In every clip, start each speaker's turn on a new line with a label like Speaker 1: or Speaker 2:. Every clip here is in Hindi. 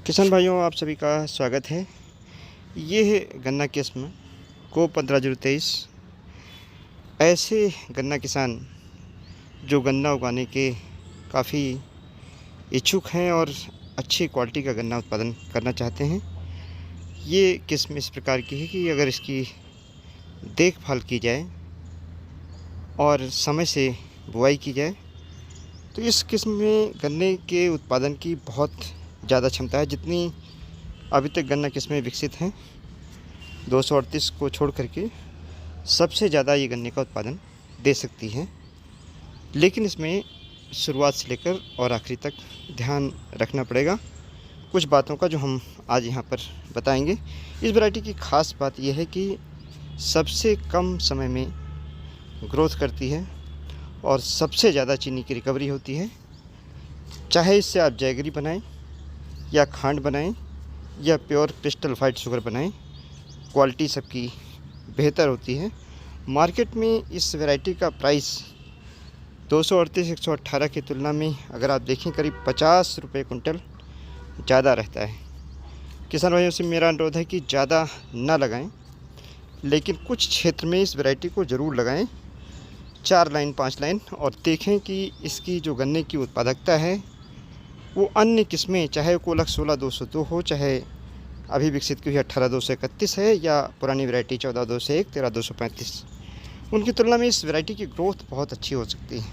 Speaker 1: किसान भाइयों, आप सभी का स्वागत है। ये है गन्ना किस्म को 15-023। ऐसे गन्ना किसान जो गन्ना उगाने के काफ़ी इच्छुक हैं और अच्छी क्वालिटी का गन्ना उत्पादन करना चाहते हैं। ये किस्म इस प्रकार की है कि अगर इसकी देखभाल की जाए और समय से बुआई की जाए तो इस किस्म में गन्ने के उत्पादन की बहुत ज़्यादा क्षमता है। जितनी अभी तक गन्ना किस्में विकसित हैं 238 को छोड़ करके सबसे ज़्यादा ये गन्ने का उत्पादन दे सकती है। लेकिन इसमें शुरुआत से लेकर और आखिरी तक ध्यान रखना पड़ेगा कुछ बातों का, जो हम आज यहाँ पर बताएंगे। इस वैरायटी की ख़ास बात यह है कि सबसे कम समय में ग्रोथ करती है और सबसे ज़्यादा चीनी की रिकवरी होती है। चाहे इससे आप जैगरी बनाएं या खांड बनाएं या प्योर क्रिस्टल वाइट शुगर बनाएं, क्वालिटी सबकी बेहतर होती है। मार्केट में इस वैरायटी का प्राइस 238-118 की तुलना में अगर आप देखें करीब 50 रुपये कुंटल ज़्यादा रहता है। किसान भाइयों से मेरा अनुरोध है कि ज़्यादा ना लगाएं, लेकिन कुछ क्षेत्र में इस वैरायटी को ज़रूर लगाएं, 4 लाइन 5 लाइन, और देखें कि इसकी जो गन्ने की उत्पादकता है वो अन्य किस्में, चाहे कोलक 16-202 हो, चाहे अभी विकसित की हुई 18-231 है, या पुरानी वैरायटी 14-201, 13-235, उनकी तुलना में इस वैरायटी की ग्रोथ बहुत अच्छी हो सकती है।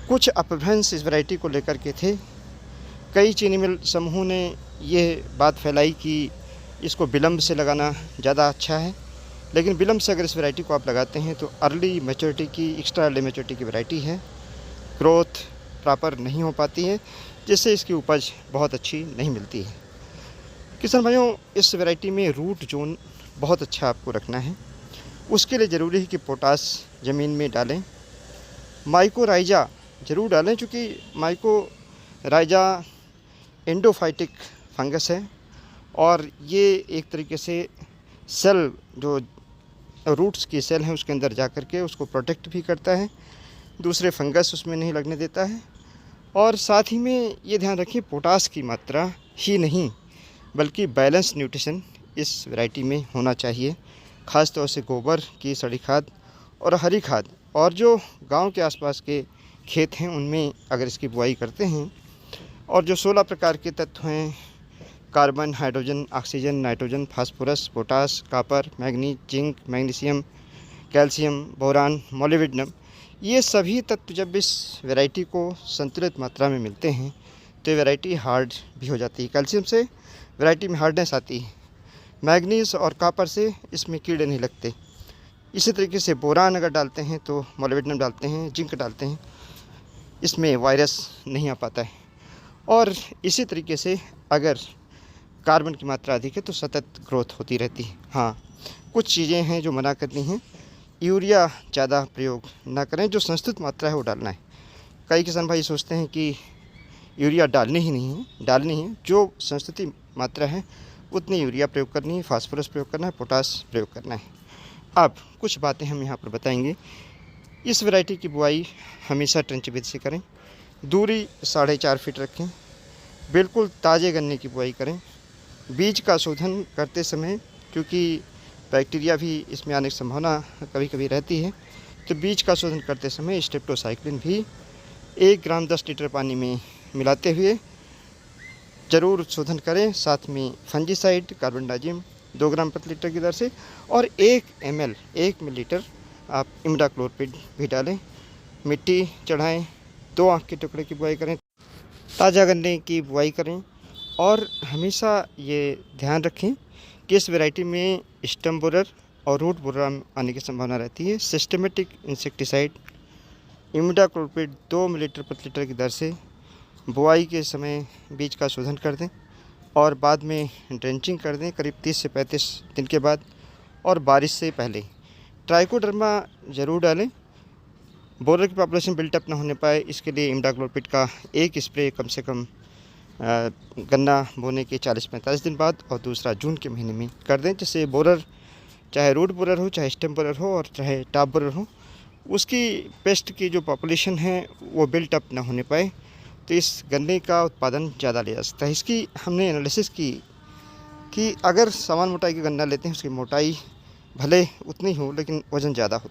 Speaker 1: कुछ अपभ्रंश इस वैरायटी को लेकर के थे। कई चीनी मिल समूहों ने ये बात फैलाई कि इसको विलम्ब से लगाना ज़्यादा अच्छा है, लेकिन विलम्ब से अगर इस वैरायटी को आप लगाते हैं तो अर्ली मैच्योरिटी की, एक्स्ट्रा अर्ली मैच्योरिटी की वैरायटी है। ग्रोथ प्रॉपर नहीं हो पाती है, जिससे इसकी उपज बहुत अच्छी नहीं मिलती है। किसान भाइयों, इस वैरायटी में रूट जोन बहुत अच्छा आपको रखना है। उसके लिए ज़रूरी है कि पोटास ज़मीन में डालें, माइकोराइजा ज़रूर डालें, क्योंकि माइकोराइजा एंडोफाइटिक फंगस है और ये एक तरीके से सेल, जो रूट्स की सेल हैं उसके अंदर जा कर के उसको प्रोटेक्ट भी करता है, दूसरे फंगस उसमें नहीं लगने देता है। और साथ ही में ये ध्यान रखिए, पोटास की मात्रा ही नहीं बल्कि बैलेंस न्यूट्रिशन इस वैरायटी में होना चाहिए। ख़ास तौर से गोबर की सड़ी खाद और हरी खाद, और जो गांव के आसपास के खेत हैं उनमें अगर इसकी बुआई करते हैं, और जो 16 प्रकार के तत्व हैं, carbon, hydrogen, oxygen, nitrogen, phosphorus, potash, copper, manganese, zinc, magnesium, calcium, boron, molybdenum, ये सभी तत्व जब इस वैरायटी को संतुलित मात्रा में मिलते हैं तो ये वैरायटी हार्ड भी हो जाती है। कैल्शियम से वैरायटी में हार्डनेस आती है, मैग्नीज और कॉपर से इसमें कीड़े नहीं लगते। इसी तरीके से बोरान अगर डालते हैं तो मोलिब्डेनम डालते हैं, जिंक डालते हैं, इसमें वायरस नहीं आ पाता है। और इसी तरीके से अगर कार्बन की मात्रा अधिक है तो सतत ग्रोथ होती रहती है। हाँ, कुछ चीज़ें हैं जो मना करनी हैं। यूरिया ज़्यादा प्रयोग ना करें, जो संस्तुत मात्रा है वो डालना है। कई किसान भाई सोचते हैं कि यूरिया डालनी ही नहीं है, डालनी है। जो संस्तुति मात्रा है उतनी यूरिया प्रयोग करनी है, फास्फोरस प्रयोग करना है, पोटास प्रयोग करना है। अब कुछ बातें हम यहाँ पर बताएंगे। इस वैरायटी की बुआई हमेशा ट्रेंच विधि से करें, दूरी 4.5 फीट रखें, बिल्कुल ताज़े गन्ने की बुआई करें। बीज का शोधन करते समय, क्योंकि बैक्टीरिया भी इसमें आने की संभावना कभी कभी रहती है, तो बीज का शोधन करते समय स्ट्रेप्टोसाइक्लिन भी 1 ग्राम 10 लीटर पानी में मिलाते हुए ज़रूर शोधन करें। साथ में फंजीसाइड, कार्बनडाजिम 2 ग्राम प्रति लीटर की दर से, और 1 मिलीलीटर आप इमिडाक्लोरपिड भी डालें। मिट्टी चढ़ाएं, 2 आँख के टुकड़े की बुआई करें, ताज़ा गन्ने की बुआई करें। और हमेशा ये ध्यान रखें कि इस वैरायटी में स्टेम बोरर और रूट बोरर आने की संभावना रहती है। सिस्टमेटिक इंसेक्टिसाइड इमिडाक्लोरपिड 2 मिलीलीटर प्रति लीटर की दर से बुआई के समय बीज का शोधन कर दें और बाद में ड्रेंचिंग कर दें करीब 30 से 35 दिन के बाद, और बारिश से पहले ट्राइकोडर्मा ज़रूर डालें। बोरर की पॉपुलेशन बिल्टअप ना होने पाए, इसके लिए इमिडाक्लोरपिड का 1 स्प्रे कम से कम गन्ना बोने के 40-45 दिन बाद और दूसरा जून के महीने में कर दें, जिससे बोरर, चाहे रूट बोरर हो, चाहे स्टेम बोरर हो और चाहे टॉप बोरर हो, उसकी पेस्ट की जो पॉपुलेशन है वो बिल्ट अप ना होने पाए तो इस गन्ने का उत्पादन ज़्यादा लिया जा सकता है। इसकी हमने एनालिसिस की कि अगर समान मोटाई का गन्ना लेते हैं उसकी मोटाई भले उतनी हो लेकिन वज़न ज़्यादा होता है।